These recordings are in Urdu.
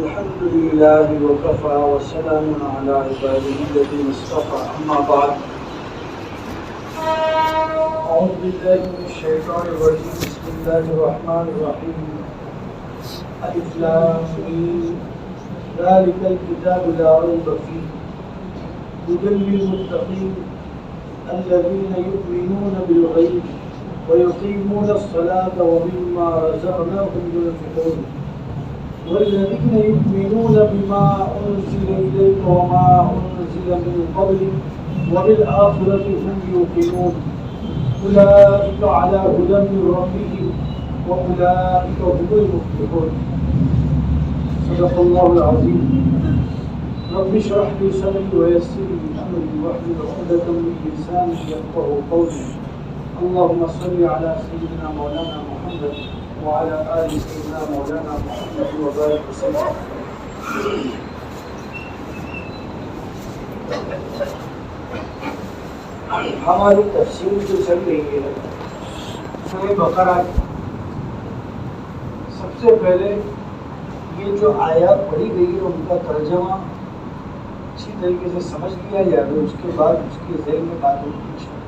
الحمد لله وكفى وسلام على عباده الذين اصطفى أما بعد أعوذ بالله من الشيطان الرجيم بسم الله الرحمن الرحيم ألف لام ميم ذلك الكتاب لا ريب فيه هدى للمتقين الذين يؤمنون بالغيب ويقيمون الصلاة ومما رزقناهم ينفقون والذين يؤمنون بما أنزل إليك وما أنزل من قبلك وبالآخرة هم يوقنون أولئك على هدى من ربهم وأولئك هم المفلحون صدق الله العظيم رب اشرح لي صدري ويسر لي أمري واحلل عقدة من لساني يفقهوا قولي اللهم صل على سيدنا مولانا محمد وعلى آل سيدنا مولانا محمد وبارك وسلم. ہماری تفسیر جو چل رہی ہے سورہ بقرہ کی، سب سے پہلے یہ جو آیات پڑھی گئی ہے ان کا ترجمہ اچھی طریقے سے سمجھ لیا جائے، اس کے بعد اس کے ذہن میں باتیں پوچھیں.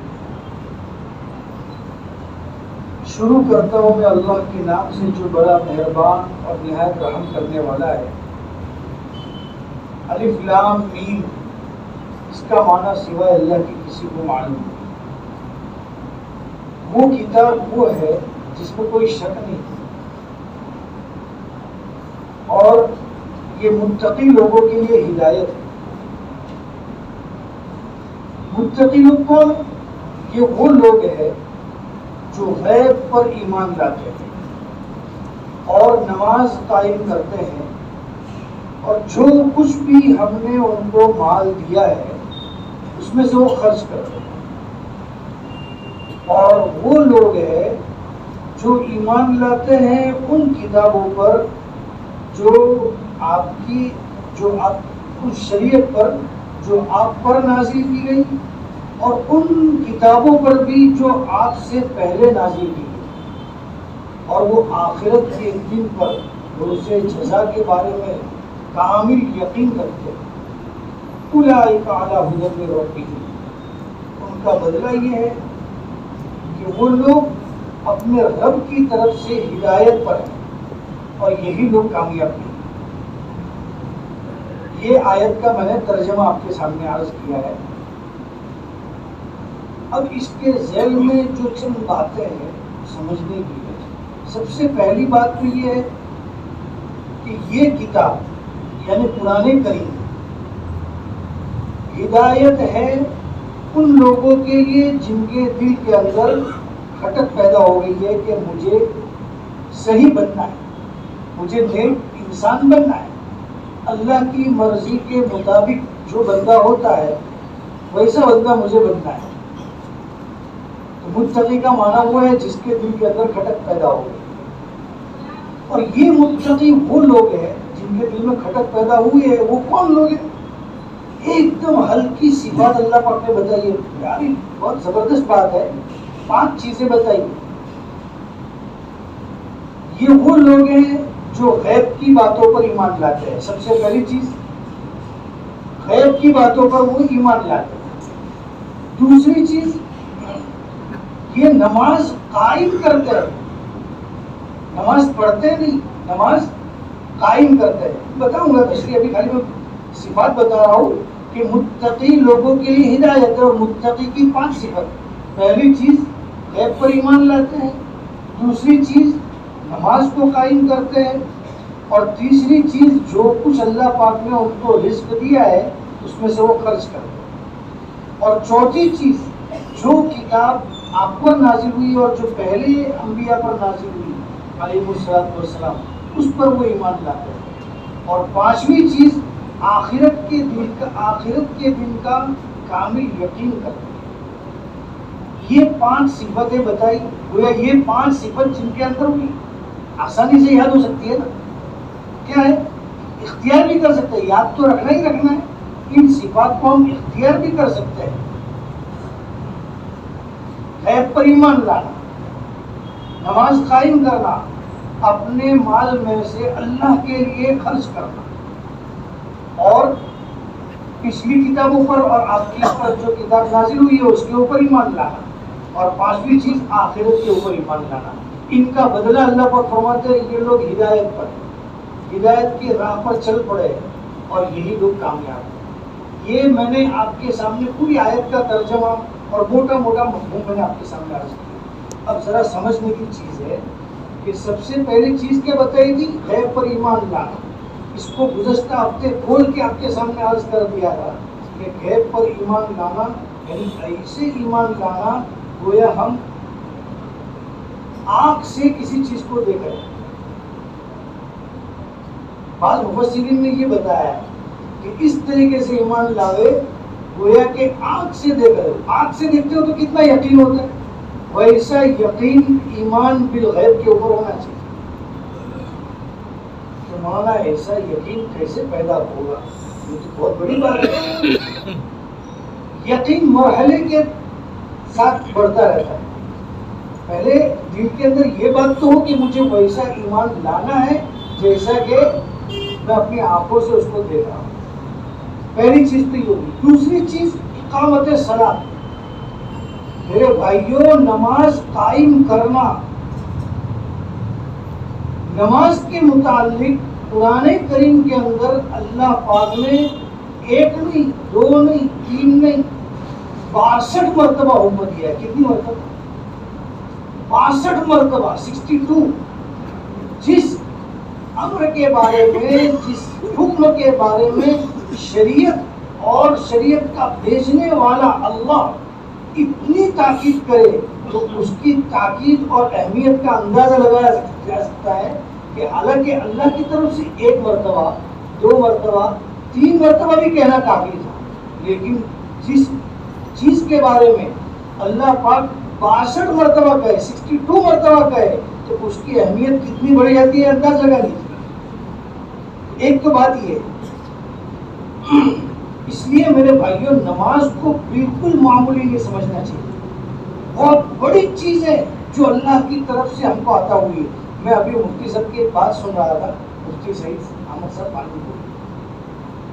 شروع کرتا ہوں میں اللہ کے نام سے جو بڑا مہربان اور نہایت رحم کرنے والا ہے. الف لام میم، اس کا معنی سوائے اللہ کی کسی کو معلوم نہیں. وہ کتاب وہ ہے جس میں کوئی شک نہیں، اور یہ متقی لوگوں کے لیے ہدایت ہے. متقی لوگ کون؟ یہ وہ لوگ ہیں جو غیب پر ایمان لاتے ہیں اور نماز قائم کرتے ہیں، اور جو کچھ بھی ہم نے ان کو مال دیا ہے اس میں سے وہ خرچ کرتے ہیں. اور وہ لوگ ہیں جو ایمان لاتے ہیں ان کتابوں پر جو آپ اس شریعت پر جو آپ پر نازل کی گئی، اور ان کتابوں پر بھی جو آپ سے پہلے نازل کی گئی، اور وہ آخرت کے دن پر روز جزا کے بارے میں کامل یقین رکھتے ہیں. اولئک علی ھدی من ربہم، ان کا بدلہ یہ ہے کہ وہ لوگ اپنے رب کی طرف سے ہدایت پر ہیں، اور یہی لوگ کامیاب ہیں. یہ آیت کا میں نے ترجمہ آپ کے سامنے عرض کیا ہے. اب اس کے ذیل میں جو چند باتیں ہیں سمجھنے کی ہے. سب سے پہلی بات تو یہ ہے کہ یہ کتاب یعنی قرآن کریم ہدایت ہے ان لوگوں کے لیے جن کے دل کے اندر کھٹک پیدا ہو گئی ہے کہ مجھے صحیح بننا ہے، مجھے نیک انسان بننا ہے، اللہ کی مرضی کے مطابق جو بندہ ہوتا ہے ویسا بندہ مجھے بننا ہے. متقی کا معنی وہ ہے جس کے دل کے اندر کھٹک پیدا ہو گئی. اور یہ متقی وہ لوگ ہیں جن کے دل میں کھٹک پیدا ہوئی ہے. وہ کون لوگ ہیں؟ ایک دم ہلکی سی بات اللہ پاک نے بتائی ہے. یار بہت زبردست بات ہے. 5 چیزیں بتائی. یہ وہ لوگ ہیں جو غیب کی باتوں پر ایمان لاتے ہیں. سب سے پہلی چیز غیب کی باتوں پر وہ ایمان لاتے ہیں. دوسری چیز یہ نماز قائم کرتے ہیں. نماز پڑھتے نہیں، نماز قائم کرتے ہیں. بتاؤں گا تشریح، ابھی خالی میں صفات بتا رہا ہوں کہ متقی لوگوں کے لیے ہدایت ہے. اور متقی کی 5 صفات: پہلی چیز غیب پر ایمان لاتے ہیں، دوسری چیز نماز کو قائم کرتے ہیں، اور تیسری چیز جو کچھ اللہ پاک نے ان کو رزق دیا ہے اس میں سے وہ خرچ کرتے ہیں، اور چوتھی چیز جو کتاب آپ پر نازل ہوئی اور جو پہلے انبیاء پر نازل ہوئی علیہ السلام اس پر وہ ایمان لاتے ہیں، اور پانچویں چیز آخرت کے دن کا کامل یقین کرتے ہیں. یہ 5 صفتیں بتائی. گویا یہ 5 صفت جن کے اندر ہوئی آسانی سے یاد ہو سکتی ہے نا. کیا ہے؟ اختیار بھی کر سکتے ہیں. یاد تو رکھنا ہی رکھنا ہے. ان صفات کو ہم اختیار بھی کر سکتے ہیں. غیب پر ایمان لانا، نماز قائم کرنا، اپنے مال میں سے اللہ کے لیے خرچ کرنا، اور پچھلی کتابوں پر اور آپ کے اوپر جو کتاب نازل ہوئی ہے اس کے اوپر ایمان لانا، اور پانچویں چیز آخرت کے اوپر ایمان لانا۔ ان کا بدلہ اللہ پر فرماتے ہیں، یہ لوگ ہدایت پر، ہدایت کی راہ پر چل پڑے اور یہی لوگ کامیاب ہیں۔ یہ میں نے آپ کے سامنے پوری آیت کا ترجمہ اور موٹا موٹا مفہوم میں نے آپ کے سامنے عرض کیا۔ اب ذرا سمجھنے کی چیز ہے کہ سب سے پہلی چیز کیا بتائی تھی؟ غیب پر ایمان لانا۔ اس کو گزشتہ ہفتے کھول کے آپ کے سامنے عرض کر دیا تھا کہ غیب پر ایمان لانا یعنی ایسے ایمان لانا گویا ہم آنکھ سے کسی چیز کو دیکھ رہے ہیں۔ بعض مفسرین نے یہ بتایا کہ اس طریقے سے ایمان لاوے گویا کہ آنکھ سے دیکھ رہے ہو، آنکھ سے دیکھتے ہو تو کتنا یقین ہوتا ہے، ویسا یقین ایمان بالغیب کے اوپر ہونا چاہیے۔ تو مولانا ایسا یقین کیسے پیدا ہوگا؟ یہ تو بہت بڑی بات ہے۔ یقین مرحلے کے ساتھ بڑھتا رہتا ہے۔ پہلے دل کے اندر یہ بات تو ہو کہ مجھے ویسا ایمان لانا ہے جیسا کہ میں اپنی آنکھوں سے اس کو دیکھ رہا ہوں۔ پہلی چیز تو یہ ہوگی۔ دوسری چیز اقامت صلاۃ۔ میرے بھائیوں، نماز قائم کرنا، نماز کے متعلق قرآن کریم کے اندر اللہ پاک نے ایک نہیں، دو نہیں، تین نہیں، 62 مرتبہ حکم دیا ہے۔ کتنی مرتبہ؟ 62 مرتبہ، 62۔ جس امر کے بارے میں، جس حکم کے بارے میں شریعت اور شریعت کا بھیجنے والا اللہ اتنی تاکید کرے تو اس کی تاکید اور اہمیت کا اندازہ لگایا جا سکتا ہے کہ حالانکہ اللہ کی طرف سے 1 مرتبہ، 2 مرتبہ، 3 مرتبہ بھی کہنا کافی تھا، لیکن جس چیز کے بارے میں اللہ پاک 62 مرتبہ کہے، 62 مرتبہ کہے، تو اس کی اہمیت کتنی بڑھ جاتی ہے اندازہ لگا لیجیے۔ ایک تو بات یہ ہے، اس لیے میرے بھائیوں نماز کو بالکل معمولی نہیں سمجھنا چاہیے، بہت بڑی چیز ہے جو اللہ کی طرف سے ہم کو عطا ہوئی ہے۔ میں ابھی مفتی صاحب کی ایک بات سن رہا تھا، مفتی سعید احمد صاحب پانی کو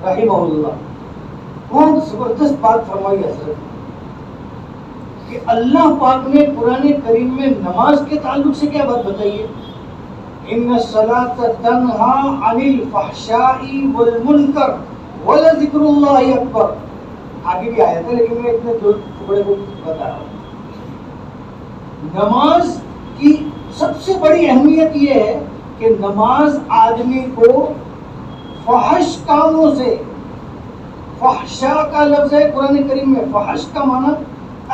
رحمہ اللہ، بہت زبردست بات فرمائی حضرت کہ اللہ پاک نے قرآن کریم میں نماز کے تعلق سے کیا بات بتائی ہے؟ ان الصلاۃ تنہی عن الفحشاء والمنکر ولذکر اللہ اکبر۔ آگے بھی آیا تھا لیکن میں اتنے دو ٹکڑے کو بتا رہا ہوں۔ نماز کی سب سے بڑی اہمیت یہ ہے کہ نماز آدمی کو فحش کاموں سے، فحشاء کا لفظ ہے قرآن کریم میں، فحش کا معنی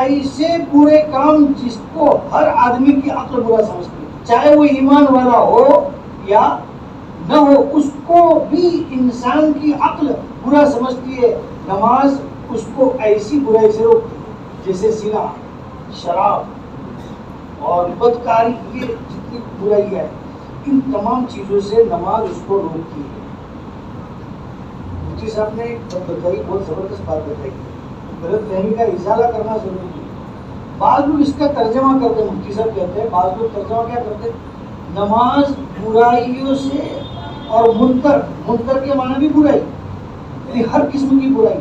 ایسے برے کام جس کو ہر آدمی کی عقل برا سمجھتی ہے، چاہے وہ ایمان والا ہو یا نہ ہو، اس کو بھی انسان کی عقل برا سمجھتی ہے۔ نماز اس کو ایسی برائی سے روکتی ہے جیسے زنا، شراب اور بدکاری، یہ جتنی برائی ہے ان تمام چیزوں سے نماز اس کو روکتی ہے۔ مفتی صاحب نے ایک بات بتائی، بہت زبردست بات بتائی، غلط فہمی کا ازالہ کرنا ضروری ہے۔ بعض لوگ اس کا ترجمہ کرتے ہیں، مفتی صاحب کہتے ہیں، بعض لوگ ترجمہ کیا کرتے ہیں؟ نماز برائیوں سے اور منکر، منکر کے معنی بھی برائی، یعنی ہر قسم کی برائی،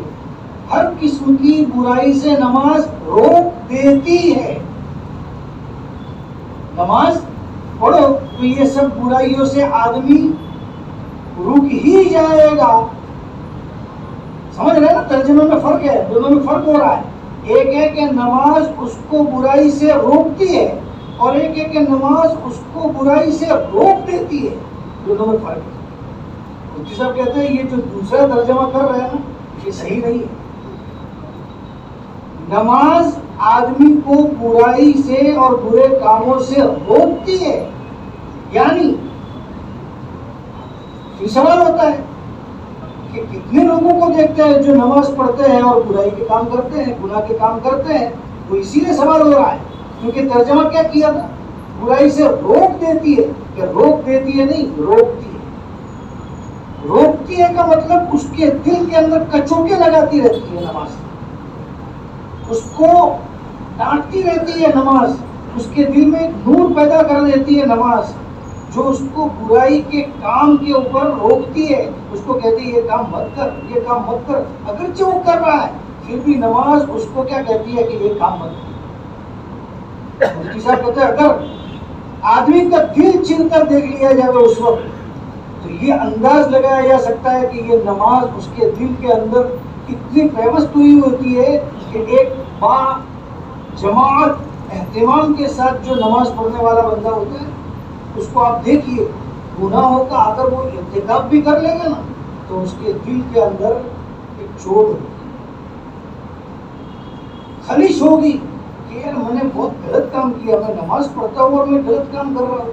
ہر قسم کی برائی سے نماز روک دیتی ہے۔ نماز پڑھو تو یہ سب برائیوں سے آدمی رک ہی جائے گا۔ سمجھ رہے ہیں نا؟ ترجمے میں فرق ہے، دونوں میں فرق ہو رہا ہے۔ ایک ہے کہ نماز اس کو برائی سے روکتی ہے، اور ایک ہے کہ نماز اس کو برائی سے روک دیتی ہے، دونوں میں فرق ہے۔ مفتی صاحب کہتے ہیں یہ جو دوسرا ترجمہ کر رہے ہیں نا، یہ صحیح نہیں ہے۔ نماز آدمی کو برائی سے اور برے کاموں سے روکتی ہے، یعنی یہ سوال ہوتا ہے کہ کتنے لوگوں کو دیکھتے ہیں جو نماز پڑھتے ہیں اور برائی کے کام کرتے ہیں، گناہ کے کام کرتے ہیں، وہ اسی لیے سوال ہو رہا ہے کیونکہ ترجمہ کیا کیا تھا؟ برائی سے روک دیتی ہے، کہ روک دیتی ہے نہیں، روکتی ہے۔ روکتی ہے کا مطلب اس کے دل کے اندر کچوکے لگاتی رہتی ہے نماز، اس کو ڈانٹتی رہتی ہے نماز، اس کے دل میں نور پیدا کر دیتی ہے نماز، جو اس کو برائی کے کام کے اوپر روکتی ہے، اس کو کہتی ہے یہ کام مت کر، یہ کام مت کر، اگرچہ وہ کر رہا ہے پھر بھی نماز اس کو کیا کہتی ہے کہ یہ کام مت کر۔ مفتی صاحب کہتے ہیں اگر آدمی کا دل چن کر دیکھ لیا جائے اس وقت تو یہ انداز لگایا جا سکتا ہے کہ یہ نماز اس کے دل کے اندر اتنی پیوست ہوئی ہوتی ہے کہ ایک با جماعت اہتمام کے ساتھ جو نماز پڑھنے والا بندہ ہوتا ہے اس کو آپ دیکھیے، گناہوں کا اگر وہ ارتکاب بھی کر لے گا نا تو اس کے دل کے اندر ایک چوٹ ہوگی، خلش ہوگی کہ یار میں نے بہت غلط کام کیا، میں نماز پڑھتا ہوں اور میں غلط کام کر رہا ہوں۔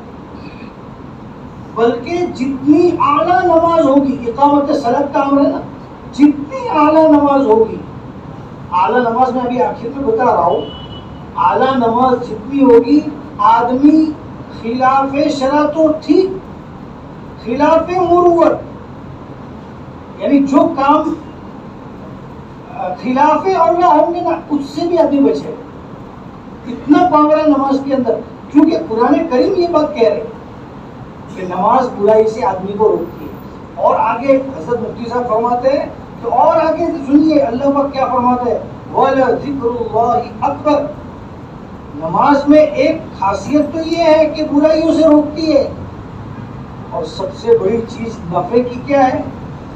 بلکہ جتنی اعلیٰ نماز ہوگی، اقامت صلاۃ کا امر ہے نا، جتنی اعلیٰ نماز ہوگی، اعلیٰ نماز میں ابھی آخر میں بتا رہا ہوں، اعلیٰ نماز جتنی ہوگی آدمی خلاف شرع تو ٹھیک، خلاف مروت یعنی جو کام خلاف اولا ہوں گے نا اس سے بھی آدمی بچے، اتنا پاور ہے نماز کے اندر، کیونکہ قرآن کریم یہ بات کہہ رہے کہ نماز برائی سے آدمی کو روکتی ہے۔ اور آگے حضرت مفتی صاحب فرماتے ہیں تو اور آگے سنیے اللہ پاک کیا فرماتے ہیں، وَلَذِكْرُ اللَّهِ أَكْبَرُ۔ نماز میں ایک خاصیت تو یہ ہے کہ برائیوں سے روکتی ہے، اور سب سے بڑی چیز نفع کی کیا ہے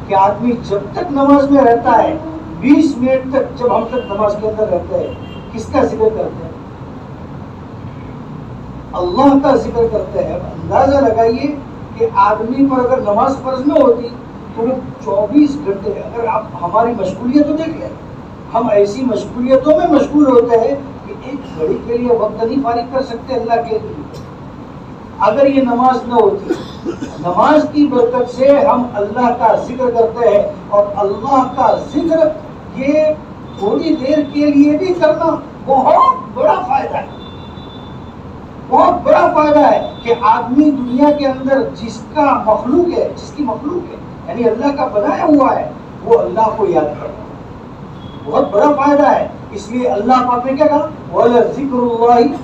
کہ آدمی جب تک نماز میں رہتا ہے 20 منٹ تک جب ہم تک نماز کے اندر رہتے ہیں کس کا ذکر کرتے ہیں؟ اللہ کا ذکر کرتے ہیں۔ اندازہ لگائیے کہ آدمی پر اگر نماز فرض نہ ہوتی تو وہ 24 گھنٹے، اگر آپ ہماری مشغولیت تو دیکھ لیں، ہم ایسی مشغولیتوں میں مشغول ہوتے ہیں کہ ایک گھڑی کے لیے وقت نہیں فارغ کر سکتے اللہ کے لیے۔ اگر یہ نماز نہ ہوتی، نماز کی برکت سے ہم اللہ کا ذکر کرتے ہیں، اور اللہ کا ذکر یہ تھوڑی دیر کے لیے بھی کرنا بہت بڑا فائدہ ہے، بہت بڑا فائدہ ہے کہ آدمی دنیا کے اندر جس کا مخلوق ہے، جس کی مخلوق ہے یعنی اللہ کا بنایا ہوا ہے، وہ اللہ کو یاد کرے، بہت بڑا فائدہ ہے۔ اس لیے اللہ پاک نے کیا کہا، وَلَذِكْرُ اللَّهِ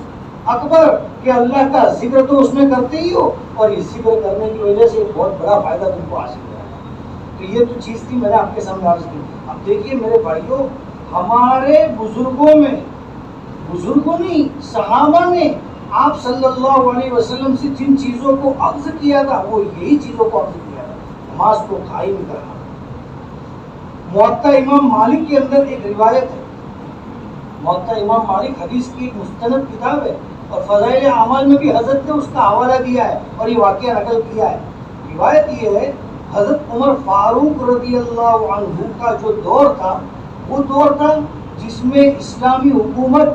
اکبر، کہ اللہ کا ذکر تو اس میں کرتے ہی ہو، اور اس ذکر کرنے کی وجہ سے بہت بڑا فائدہ تم کو حاصل ہوا ہے۔ تو یہ تو چیز تھی میں نے آپ کے سامنے عرض کی۔ اب دیکھیے میرے بھائیوں، ہمارے بزرگوں میں، بزرگوں نہیں صحابہ نے آپ صلی اللہ علیہ وسلم سے جن چیزوں کو اخذ کیا تھا وہ یہی چیزوں کو اخذ کیا تھا، نماز کو قائم کرنا۔ موطا امام مالک کے اندر ایک روایت ہے، موطا امام مالک حدیث کی ایک مستند کتاب ہے، اور فضائل اعمال میں بھی حضرت نے اس کا حوالہ دیا ہے اور یہ واقعہ نقل کیا ہے۔ روایت یہ ہے، حضرت عمر فاروق رضی اللہ عنہ کا جو دور تھا وہ دور تھا جس میں اسلامی حکومت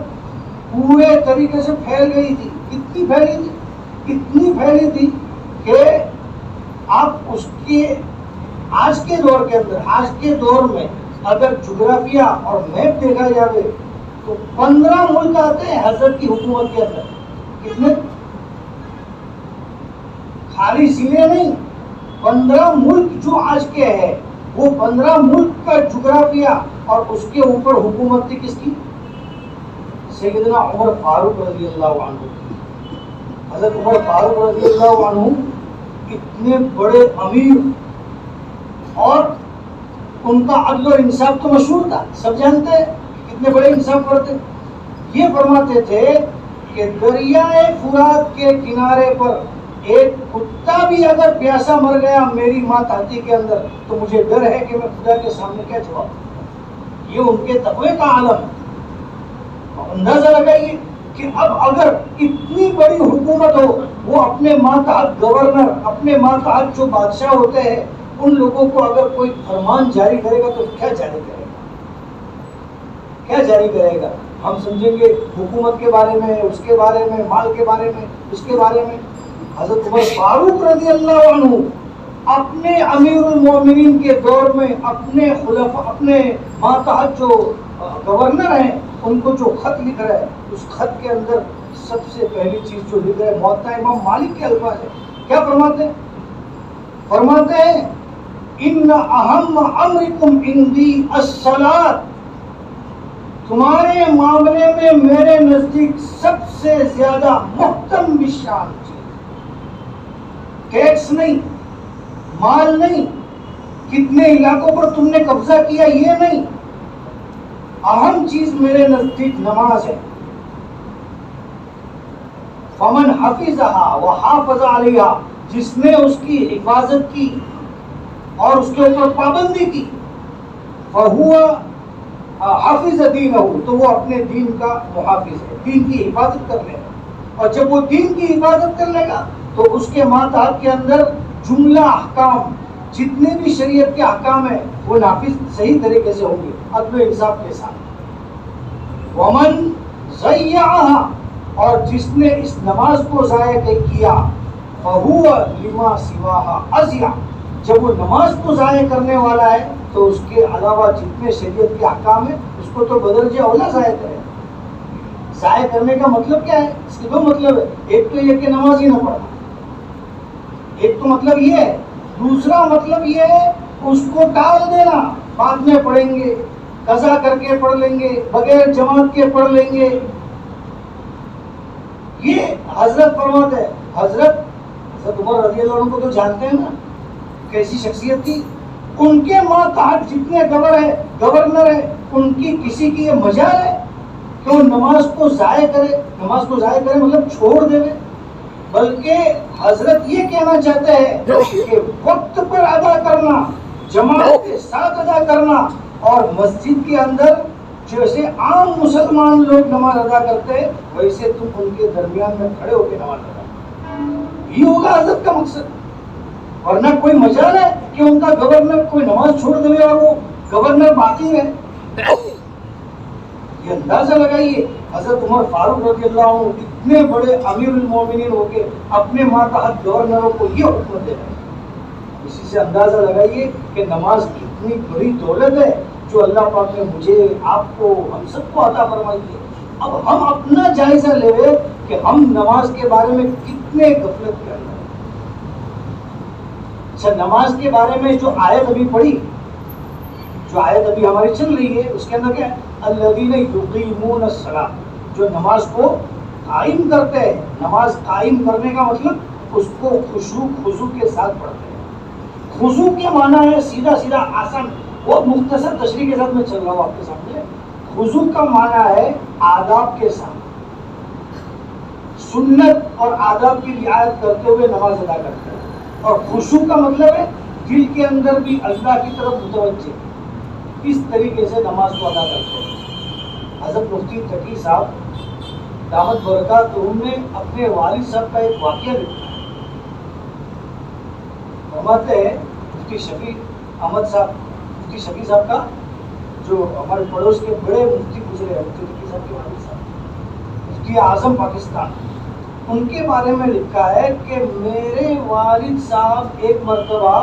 پورے طریقے سے پھیل گئی تھی۔ کتنی پھیلی تھی؟ اتنی پھیلی تھی کہ آپ اس کے آج کے دور کے اندر، آج کے دور میں اگر جغرافیہ اور میپ دیکھا جائے تو 15 ملک آتے ہیں حضرت کی حکومت کے اندر۔ کتنے؟ خالی ضلع نہیں، 15 ملک جو آج کے ہیں، وہ 15 ملک کا جغرافیہ اور اس کے اوپر حکومت تھی کس کی؟ سیدنا عمر فاروق رضی اللہ عنہ کی۔ حضرت عمر فاروق رضی اللہ عنہ اتنے بڑے امیر، اور ان کا عدل و انصاف تو مشہور تھا، سب جانتے ہیں کتنے بڑے انصاف کرتے۔ یہ فرماتے تھے کہ دریائے فرات کے کنارے پر ایک کتا بھی اگر پیاسا مر گیا میری ماں تاتی کے اندر تو مجھے ڈر ہے کہ میں خدا کے سامنے کیا جواب دوں۔ یہ ان کے تقوی کا عالم ہے۔ اندازہ لگائیے کہ اب اگر اتنی بڑی حکومت ہو، وہ اپنے ماتحت گورنر، اپنے ماتحت جو بادشاہ ہوتے ہیں ان لوگوں کو اگر کوئی فرمان جاری کرے گا تو کیا جاری کرے گا؟ کیا جاری کرے گا؟ ہم سمجھیں گے حکومت کے بارے میں، اس کے بارے میں، مال کے بارے میں، اس کے بارے میں۔ حضرت عمر فاروق رضی اللہ عنہ اپنے امیر المومنین کے دور میں اپنے خلفاء، اپنے ماتحت جو گورنر ہیں ان کو جو خط لکھ رہا ہے، اس خط کے اندر سب سے پہلی چیز جو لکھ رہا ہے موطا امام مالک کے الفاظ ہے۔ کیا فرماتے ہیں؟ فرماتے ہیں ان اہم امرکم عندی الصلاۃ، تمہارے معاملے میں میرے نزدیک سب سے زیادہ محترم بشان چیز، ٹیکس نہیں، مال نہیں، کتنے علاقوں پر تم نے قبضہ کیا یہ نہیں، اہم چیز میرے نزدیک نماز ہے. فمن حفظها وحافظ علیها، جس نے اس کی حفاظت کی اور اس کے اوپر پابندی کی، فهو حافظ دینہ، تو وہ اپنے دین کا محافظ ہے، دین کی حفاظت کر لے گا. اور جب وہ دین کی حفاظت کر لے گا تو اس کے ماتحت کے اندر جملہ احکام، جتنے بھی شریعت کے احکام ہیں وہ نافذ صحیح طریقے سے ہوں گے، عدل و انصاف کے ساتھ. ومن ضیعها، اور جس نے اس نماز کو ضائع کیا، فهو لما سواها اضیع، جب وہ نماز کو ضائع کرنے والا ہے تو اس کے علاوہ جتنے شریعت کے احکام ہیں اس کو تو بدرجہ اولا ضائع کرے. ضائع کرنے کا مطلب کیا ہے؟ اس کے دو مطلب ہے، ایک تو یہ کہ نماز ہی نہ پڑھنا، ایک تو مطلب یہ ہے، دوسرا مطلب یہ ہے اس کو ٹال دینا، بعد میں پڑھیں گے، قضا کر کے پڑھ لیں گے، بغیر جماعت کے پڑھ لیں گے. یہ حضرت فرماتے ہیں، حضرت عمر رضی اللہ عنہ کو تو جانتے ہیں نا، کیسی شخصیت تھی. ان کے ماتحت جتنے گورنر ہیں، ان کی کسی کی یہ مجال ہے کہ وہ نماز کو ضائع کرے؟ نماز کو ضائع کرے مطلب چھوڑ دے، بلکہ حضرت یہ کہنا چاہتے ہیں کہ وقت پر ادا کرنا، جماعت کے ساتھ ادا کرنا، اور مسجد کے اندر جیسے عام مسلمان لوگ نماز ادا کرتے ہیں ویسے تم ان کے درمیان میں کھڑے ہو کے نماز ادا کرو. یہ ہوگا حضرت کا مقصد. ورنہ کوئی مجال ہے کہ ان کا گورنر کوئی نماز چھوڑ دے اور وہ گورنر باقی ہے؟ یہ اندازہ لگائیے، حضرت عمر فاروق رضی اللہ عنہ اتنے بڑے امیر المومنین ہو کے اپنے ماتحت گورنروں کو یہ حکم دے رہے ہیں. اسی سے اندازہ لگائیے کہ نماز کتنی بڑی دولت ہے جو اللہ پاک نے مجھے، آپ کو، ہم سب کو عطا فرمائی ہے. اب ہم اپنا جائزہ لے کہ ہم نماز کے بارے میں کتنے غفلت کے اندر. اچھا، نماز کے بارے میں جو آیت ابھی پڑھی، جو آیت ابھی ہماری چل رہی ہے، اس کے اندر کیا ہے؟ الذین یقیمون الصلاۃ، جو نماز کو قائم کرتے ہیں. نماز قائم کرنے کا مطلب اس کو خضوع کے ساتھ پڑھتے ہیں. خضوع کے معنی ہے سیدھا آسان، بہت مختصر تشریح کے ساتھ میں چل رہا ہوں آپ کے سامنے. خضوع کا معنی ہے آداب کے ساتھ، سنت اور آداب کی رعایت کرتے ہوئے نماز ادا کرتے ہیں. اور خشوع کا مطلب ہے دل کے اندر بھی اللہ کی طرف متوجہ، اس طریقے سے نماز کو ادا کرتے ہیں. حضرت مفتی تقی صاحب دامت برکاتہم نے اپنے والد صاحب کا ایک واقعہ لکھا ہے. فرماتے ہیں مفتی شفیع احمد صاحب، مفتی شفیع صاحب کا جو ہمارے پڑوس کے بڑے مفتی گزرے ہیں، مفتی تقی صاحب کے والد صاحب مفتی اعظم پاکستان، ان کے بارے میں لکھا ہے کہ میرے والد صاحب ایک مرتبہ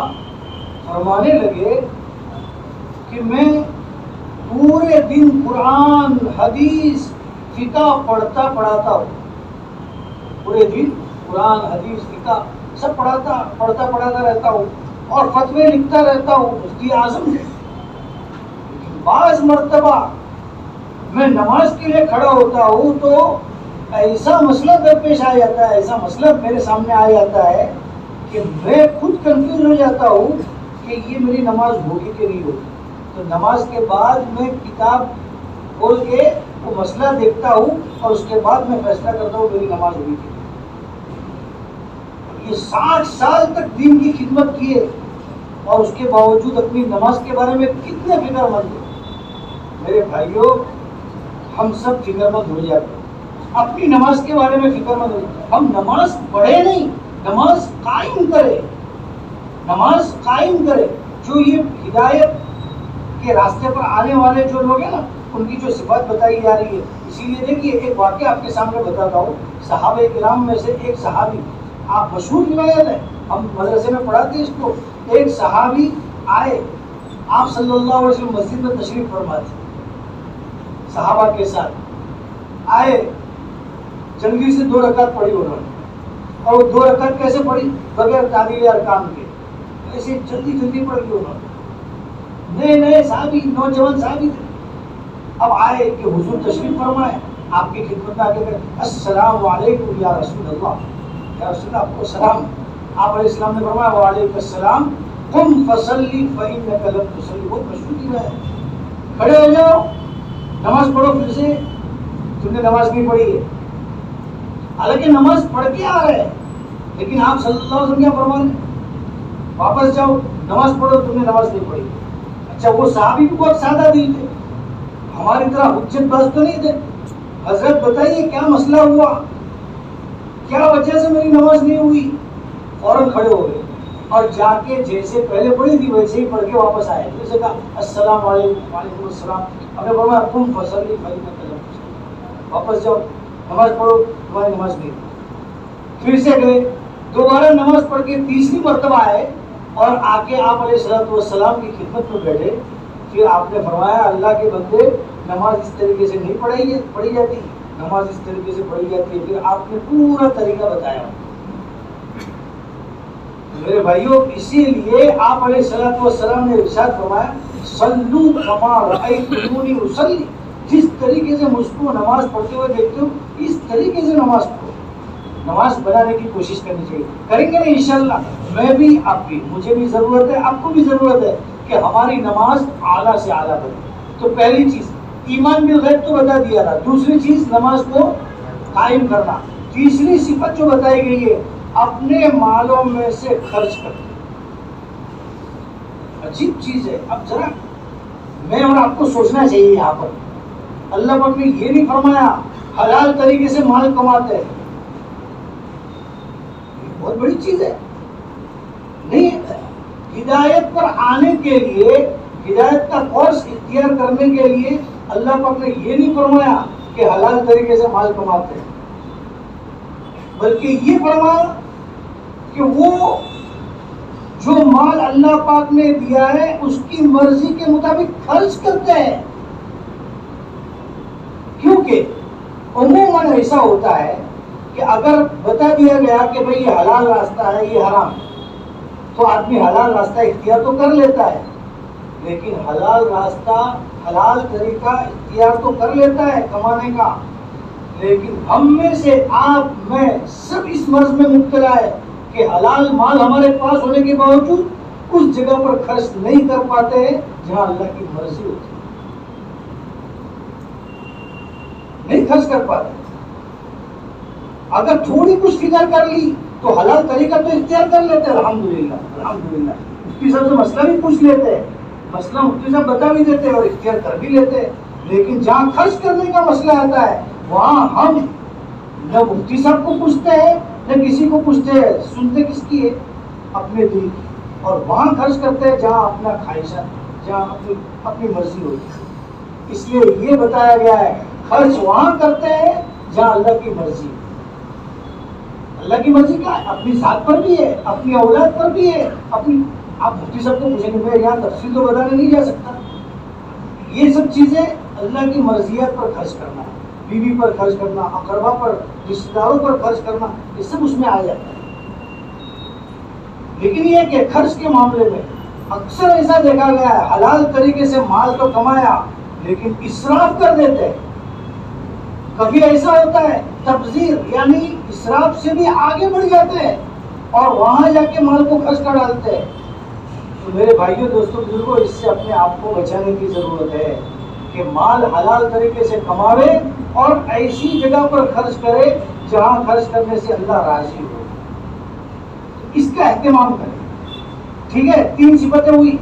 فرمانے لگے کہ میں پورے دن قرآن، حدیث، فقہ پڑھاتا ہوں. پورے دن قرآن، حدیث، فقہ سب پڑھاتا رہتا ہوں اور فتوے لکھتا رہتا ہوں. مفتی اعظم نے بعض مرتبہ میں نماز کے لیے کھڑا ہوتا ہوں تو ایسا مسئلہ درپیش آ جاتا ہے، ایسا مسئلہ میرے سامنے آ جاتا ہے کہ میں خود کنفیوز ہو جاتا ہوں کہ یہ میری نماز ہوگی کہ نہیں ہوگی. تو نماز کے بعد میں کتاب کھول کے وہ مسئلہ دیکھتا ہوں اور اس کے بعد میں فیصلہ کرتا ہوں میری نماز ہوگی کہ نہیں. یہ 60 سال تک دین کی خدمت کیے اور اس کے باوجود اپنی نماز کے بارے میں کتنے فکر مند ہیں. میرے بھائیوں، ہم سب فکر مند ہو جاتے ہیں، اپنی نماز کے بارے میں فکر مند ہو جاتے ہیں. ہم نماز پڑھے نہیں، نماز قائم کرے، نماز قائم کرے. جو یہ ہدایت کے راستے پر آنے والے جو لوگ ہیں نا، ان کی جو صفات بتائی جا رہی ہے. اسی لیے دیکھیے ایک واقعہ آپ کے سامنے بتاتا ہوں. صحابہ کرام میں سے ایک صحابی، آپ مشہور روایت ہے، ہم مدرسے میں پڑھاتے اس کو. ایک صحابی آئے، آپ صلی اللہ علیہ وسلم مسجد میں تشریف فرما تھے، صحابہ کے ساتھ آئے، جلدی سے 2 رکعت پڑھی انہوں نے. اور وہ 2 رکعت کیسے پڑھی؟ بغیر تعبیر ارکان کے، ایسے جلدی پڑھ لی انہوں نے. نئے صحابی، نوجوان صحابی تھے. اب آئے کہ حضور تشریف فرمائے، آپ کی خدمت میں آ کے السلام علیکم یا رسول اللہ، یا رسول اللہ آپ کو سلام. آپ علیہ السلام نے فرمایا وعلیکم السلام قم فصلی فإنک لم تصلی. بہت مشہور چیز ہے. کھڑے ہو جاؤ, نماز پڑھو. پھر سے تم نے نماز نہیں پڑھی ہے, حالانکہ نماز پڑھ کے آ رہے ہیں, لیکن آپ صلی اللہ علیہ وسلم کیا فرما رہے ہیں, واپس جاؤ نماز پڑھو, تم نے نماز نہیں پڑھی. اچھا وہ صحابی بھی بہت سادہ دل تھے, ہماری طرح حجت باز تو نہیں تھے. حضرت بتائیے کیا مسئلہ ہوا, کیا وجہ سے میری نماز نہیں ہوئی. فوراً کھڑے ہو گئے اور جا کے جیسے پہلے پڑھی تھی ویسے ہی پڑھ کے واپس آئے. جیسے کہا السلام علیکم. وعلیکم السلام. ہمیں فرمایا قم فصلی فإنک لم تصلی, واپس جاؤ نماز پڑھو, تمہاری نماز نہیں. پھر سے گئے, دوبارہ نماز پڑھ کے تیسری مرتبہ آئے اور آ کے آپ علیہ السلام کی خدمت میں بیٹھے. پھر آپ نے فرمایا اللہ کے بندے نماز اس طریقے سے نہیں پڑھی جاتی, نماز اس طریقے سے پڑھی جاتی ہے. پھر آپ نے پورا طریقہ بتایا. میرے بھائیوں اسی لیے آپ علیہ السلام نے ارشاد فرمایا صلو کما رأیتمونی اصلی, جس طریقے سے مجھ کو نماز پڑھتے ہوئے دیکھتے ہو اس طریقے سے نماز پڑھو. نماز بنانے کی کوشش کرنی چاہیے. کریں گے نا انشاءاللہ. میں بھی, آپ بھی, مجھے بھی ضرورت ہے, آپ کو بھی ضرورت ہے کہ ہماری نماز اعلیٰ سے اعلیٰ بنے. تو پہلی چیز ایمان بالغیب تو بتا دیا تھا. دوسری چیز نماز کو قائم کرنا. تیسری صفت جو بتائی گئی ہے اپنے مالوں میں سے خرچ کرنا. عجیب چیز ہے. اب ذرا میں اور آپ کو سوچنا چاہیے یہاں پر, اللہ پاک نے یہ نہیں فرمایا حلال طریقے سے مال کماتے ہیں, بہت بڑی چیز ہے. نہیں, ہدایت پر آنے کے لیے, ہدایت کا کورس اختیار کرنے کے لیے اللہ پاک نے یہ نہیں فرمایا کہ حلال طریقے سے مال کماتے ہیں, بلکہ یہ فرمایا کہ وہ جو مال اللہ پاک نے دیا ہے اس کی مرضی کے مطابق خرچ کرتے ہیں. کیونکہ عموماً ایسا ہوتا ہے کہ اگر بتا دیا گیا کہ بھئی یہ حلال راستہ ہے یہ حرام, تو آدمی حلال راستہ اختیار تو کر لیتا ہے, لیکن حلال راستہ, حلال طریقہ اختیار تو کر لیتا ہے کمانے کا, لیکن ہم میں سے آپ میں سب اس مرض میں مبتلا ہے کہ حلال مال ہمارے پاس ہونے کے باوجود اس جگہ پر خرچ نہیں کر پاتے ہیں جہاں اللہ کی مرضی ہوتی ہے, نہیں خرچ کر پاتے. اگر تھوڑی کچھ فکر کر لی تو حلال طریقہ تو اختیار کر لیتے ہیں, الحمدللہ الحمدللہ. مفتی صاحب سے مسئلہ بھی پوچھ لیتے ہیں, مسئلہ مفتی صاحب بتا بھی دیتے ہیں اور اختیار کر بھی لیتے ہیں, لیکن جہاں خرچ کرنے کا مسئلہ آتا ہے وہاں ہم نہ مفتی صاحب کو پوچھتے ہیں نہ کسی کو پوچھتے ہیں. سنتے کس کی ہے, اپنے دل کی, اور وہاں خرچ کرتے ہیں جہاں اپنا خواہشات, جہاں اپنی مرضی ہوتی ہے. اس لیے یہ بتایا گیا ہے خرچ وہاں کرتے ہیں جہاں اللہ کی مرضی. اللہ کی مرضی کیا ہے, اپنی ذات پر بھی ہے, اپنی اولاد پر بھی ہے, اپنی, آپ مفتی صاحب کو پوچھیں گے, میں یہاں تفصیل تو بتانے نہیں جا سکتا. یہ سب چیزیں اللہ کی مرضیات پر خرچ کرنا, بیوی پر خرچ کرنا, اقربا پر, رشتہ داروں پر خرچ کرنا, یہ سب اس میں آ جاتا ہے. لیکن یہ کہ خرچ کے معاملے میں اکثر ایسا دیکھا گیا ہے حلال طریقے سے مال تو کمایا لیکن اسراف کر دیتے ہیں. کبھی ایسا ہوتا ہے تبذیر, یعنی اسراف سے بھی آگے بڑھ جاتے ہیں اور وہاں جا کے مال کو خرچ کر ڈالتے ہیں. تو میرے بھائیوں دوستوں بزرگوں, اس سے اپنے آپ کو بچانے کی ضرورت ہے کہ مال حلال طریقے سے کماوے اور ایسی جگہ پر خرچ کرے جہاں خرچ کرنے سے اللہ راضی ہو. اس کا اہتمام کریں. ٹھیک ہے, 3 صفتیں ہوئی,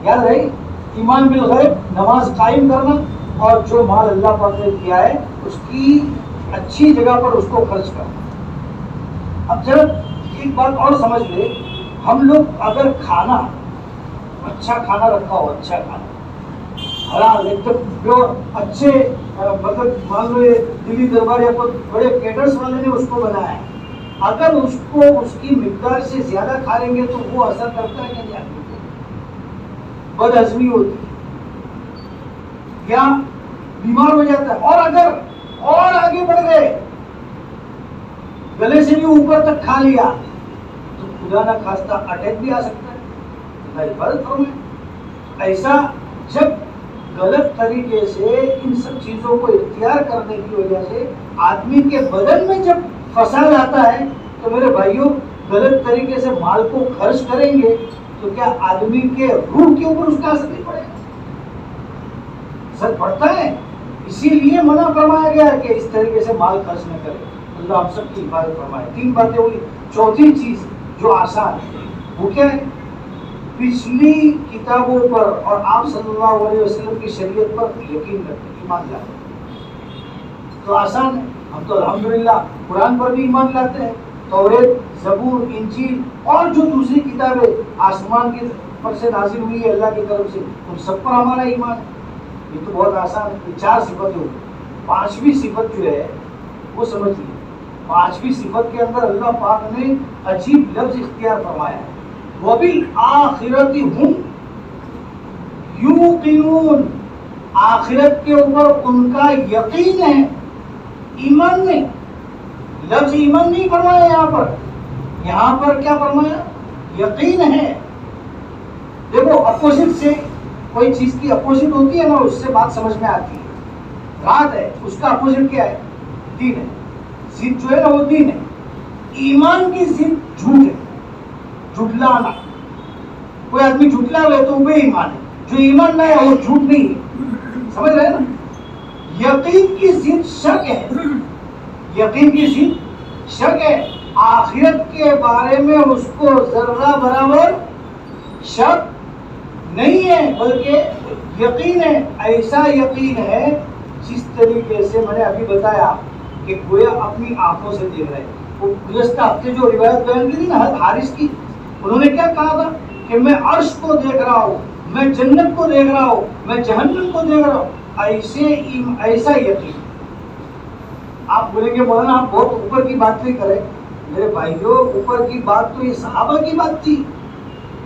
یاد رہی, ایمان بالغیب, نماز قائم کرنا, اور جو مال اللہ پاک نے دیا ہے اس کی اچھی جگہ پر اس کو خرچ کرنا. اب ذرا ایک بات اور سمجھ لے, ہم لوگ اگر کھانا, اچھا کھانا رکھا ہو, اچھا کھانا حلال ایک دم پیور اچھے, مطلب مان لو دلی دربار یا کوئی بڑے کیٹرس والے نے اس کو بنایا ہے, اگر اس کو اس کی مقدار سے زیادہ کھا لیں گے تو وہ اثر کرتا ہے کہ نہیں, بد ہضمی ہوتی ہے یا بیمار ہو جاتا ہے. اور اگر اور آگے بڑھ گئے, گلے سے بھی اوپر تک کھا لیا تو خدا نہ خواستہ اٹیک بھی آ سکتا ہے. حفاظت فرمائے. ایسا جب غلط طریقے سے ان سب چیزوں کو اختیار کرنے کی وجہ سے آدمی کے بدن میں جب فساد آتا ہے تو میرے بھائیوں غلط طریقے سے مال کو خرچ کریں گے تو کیا آدمی کے روح کے اوپر اس کا اثر نہیں پڑے گا؟ اثر پڑتا ہے. اسی لیے منع فرمایا گیا کہ اس طریقے سے مال خرچ نہ کرے. اللہ ہم سب کی حفاظت فرمائے. 3 باتیں ہوئی. چوتھی چیز جو آسان ہے وہ کیا ہے؟ پچھلی کتابوں پر اور آپ صلی اللہ علیہ وسلم کی شریعت پر یقین رکھتے، ایمان لاتے. تو آسان ہے. ہم تو الحمدللہ قرآن پر بھی ایمان لاتے ہیں، توریت، زبور، انجیل اور جو دوسری کتابیں آسمان کی پر سے نازل ہوئی ہے اللہ کی طرف سے، ان سب پر ہمارا ایمان ہے. یہ تو بہت آسان ہے. 4 صفتیں ہوئی. 5ویں صفت جو ہے وہ سمجھ لیجیے. 5ویں صفت کے اندر اللہ پاک نے عجیب لفظ اختیار فرمایا ہے، وَبِالْآخِرَةِ هُمْ یوقنون. آخرت کے اوپر ان کا یقین ہے، ایمان نہیں. لفظ ایمان نہیں فرمایا یہاں پر. یہاں پر کیا فرمایا؟ یقین ہے. دیکھو اپوزٹ سے کوئی چیز کی اپوزٹ ہوتی ہے نا، اس سے بات سمجھ میں آتی ہے. رات ہے، اس کا اپوزٹ کیا ہے؟ دین ہے. ضد جو ہے نا وہ دین ہے. ایمان کی ضد جھوٹ ہے، جھٹلانا. کوئی آدمی جھٹلا ہوئے تو وہ بے ایمان ہے. جو ایمان نہ ہے وہ جھوٹ نہیں ہے. سمجھ رہے نا؟ یقین کی ضد شک ہے. یقین کی ضد شک ہے. آخرت کے بارے میں اس کو ذرہ برابر شک نہیں ہے بلکہ یقین ہے. ایسا یقین ہے جس طریقے سے میں نے ابھی بتایا کہ گویا اپنی آنکھوں سے دیکھ رہے. وہ گزشتہ ہفتے جو روایت بیان کی تھی نا حارث کی، انہوں نے کیا کہا تھا کہ میں عرش کو دیکھ رہا ہوں، میں جنت کو دیکھ رہا ہوں، میں جہنم کو دیکھ رہا ہوں. ایسا یقین. آپ بولیں گے مولانا آپ بہت اوپر کی بات نہیں کریں. میرے بھائیوں، اوپر کی بات تو یہ صحابہ کی بات تھی.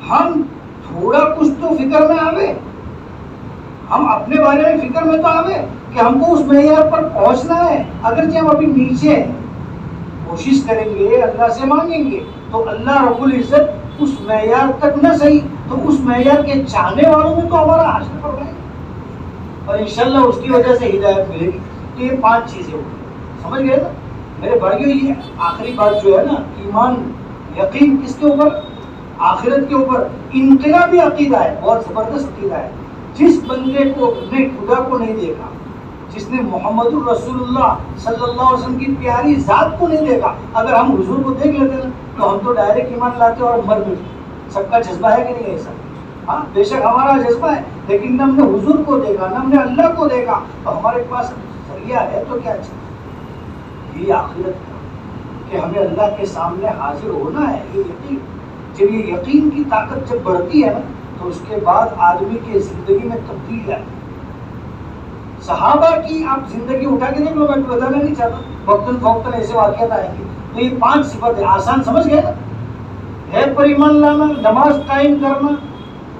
ہم تھوڑا کچھ تو فکر میں آوے. ہم اپنے بارے میں فکر میں تو آوے کہ ہم کو اس معیار پر پہنچنا ہے. اگرچہ ہم ابھی نیچے ہیں، کوشش کریں گے، اللہ سے مانگیں گے تو اللہ رب العزت اس معیار تک نہ صحیح تو اس معیار کے چاہنے والوں میں تو ہمارا حاصل فرمائے اور انشاءاللہ اس کی وجہ سے ہدایت ملے گی. تو یہ 5 چیزیں ہوگی. سمجھ گئے نا میرے بھائیوں؟ یہ آخری بات جو ہے نا، ایمان، یقین کس کے اوپر؟ آخرت کے اوپر. انقلابی عقیدہ ہے، بہت زبردست عقیدہ ہے. جس بندے کو نے خدا کو نہیں دیکھا، جس نے محمد الرسول اللہ صلی اللہ علیہ وسلم کی پیاری ذات کو نہیں دیکھا، اگر ہم حضور کو دیکھ لیتے نا تو ہم تو ڈائریکٹ ایمان لاتے اور مر ملتے. سب کا جذبہ ہے کہ نہیں ایسا؟ ہاں بے شک ہمارا جذبہ ہے، لیکن نہ ہم نے حضور کو دیکھا، نہ ہم نے اللہ کو دیکھا، تو ہمارے پاس ذریعہ ہے تو کیا چاہیے؟ یہ آخرت کا کہ ہمیں اللہ کے سامنے حاضر ہونا ہے. یہ یقین. جب یہ یقین کی طاقت جب بڑھتی ہے نا تو اس کے بعد آدمی کی زندگی میں تبدیلی آتی. صحابہ کی آپ زندگی اٹھا کے دیکھ لو، میں بتانا نہیں چاہتا، وقتاً فوقتاً ایسے واقعات آئیں گے. تو یہ 5 صفت ہے. آسان سمجھ گئے نا؟ ہے پر ایمان لانا، نماز قائم کرنا،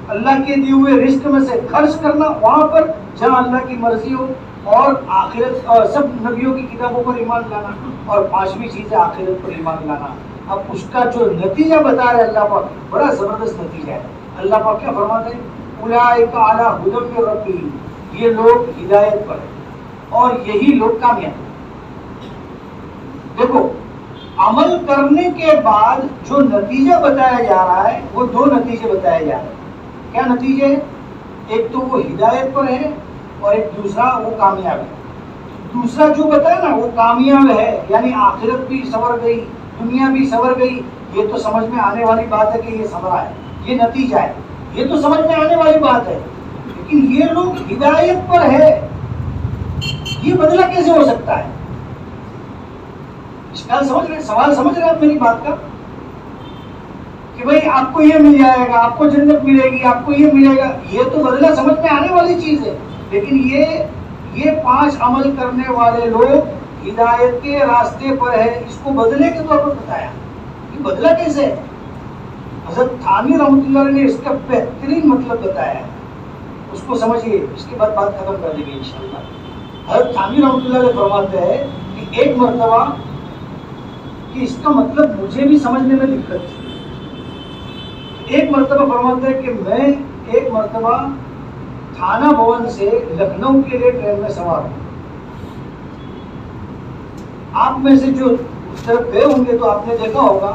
اللہ کے دیے ہوئے رزق میں سے خرچ کرنا وہاں پر جہاں اللہ کی مرضی ہو، اور آخرت اور سب نبیوں کی کتابوں پر ایمان لانا، اور 5ویں چیز ہے آخرت پر ایمان لانا. اب اس کا جو نتیجہ بتا رہے اللہ پاک، بڑا زبردست نتیجہ ہے. اللہ پاک کیا فرماتے ہیں؟ اولئک علی ھدی من ربہم. یہ لوگ ہدایت پر ہیں اور یہی لوگ کامیاب ہیں. دیکھو عمل کرنے کے بعد جو نتیجہ بتایا جا رہا ہے وہ 2 نتیجے بتائے جا رہے ہیں. کیا نتیجے؟ ایک تو وہ ہدایت پر ہے اور ایک دوسرا وہ کامیاب ہے. دوسرا جو بتایا نا وہ کامیاب ہے، یعنی آخرت بھی سنور گئی، دنیا بھی سنور گئی. یہ تو سمجھ میں آنے والی بات ہے کہ یہ سنورا ہے، یہ نتیجہ ہے، یہ تو سمجھ میں آنے والی بات ہے. لیکن یہ لوگ ہدایت پر ہے، یہ بدلہ کیسے ہو سکتا ہے؟ سمجھ رہے؟ سوال سمجھ رہے آپ میری بات کا؟ کہ بھئی آپ کو یہ مل جائے گا، آپ کو جنت ملے گی، آپ کو یہ ملے گا، یہ تو بدلہ سمجھ میں آنے والی چیز ہے. لیکن یہ 5 عمل کرنے والے لوگ ہدایت کے راستے پر ہے، اس کو بدلے کے طور پر بتایا. یہ بدلہ کیسے ہے؟ حضرت تھانوی رحمۃ اللہ علیہ نے اس کا بہترین مطلب بتایا ہے. اس کو سمجھیے، اس کے بعد بات ختم کر دیں گے انشاءاللہ. حضرت تھانوی رحمۃ اللہ علیہ فرماتے ہیں کہ ایک مرتبہ، کہ اس کا مطلب مجھے بھی سمجھنے میں دقت تھی. ایک مرتبہ فرماتے ہیں کہ میں ایک مرتبہ تھانہ بھون سے لکھنؤ کے لیے ٹرین میں سوار ہوں. آپ میں سے جو اس طرف گئے ہوں گے تو آپ نے دیکھا ہوگا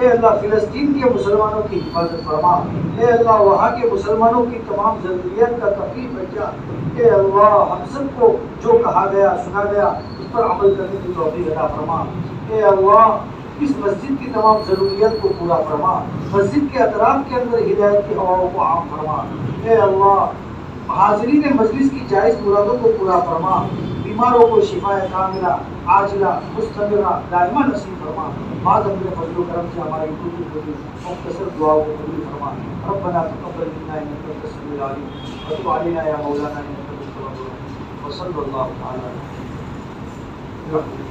اے اللہ فلسطین کے مسلمانوں کی حفاظت فرما، اے اللہ وہاں کے مسلمانوں کی تمام ضروریات کا کفیل بن جا، اے اللہ ہم سب کو جو کہا گیا سنا گیا اس پر عمل کرنے کی توفیق عطا فرما، اے اللہ اس مسجد کی تمام ضروریات کو پورا فرما، مسجد کے اطراف کے اندر ہدایت کی ہواؤں کو عام فرما، اے اللہ حاضرین مجلس کی جائز مرادوں کو پورا فرما، بیماروں کو شفا کاملہ عاجلہ مستمرہ دائمہ نصیب فرما، بعض اپنے فضل و کرم سے ہماری چھوٹی مختصر دعاؤں کو قبول فرما، ربنا تقبل منا انک انت السمیع العلیم وتب علینا یا مولانا انک انت التواب الرحیم وصلی اللہ تعالی علیہ وسلم۔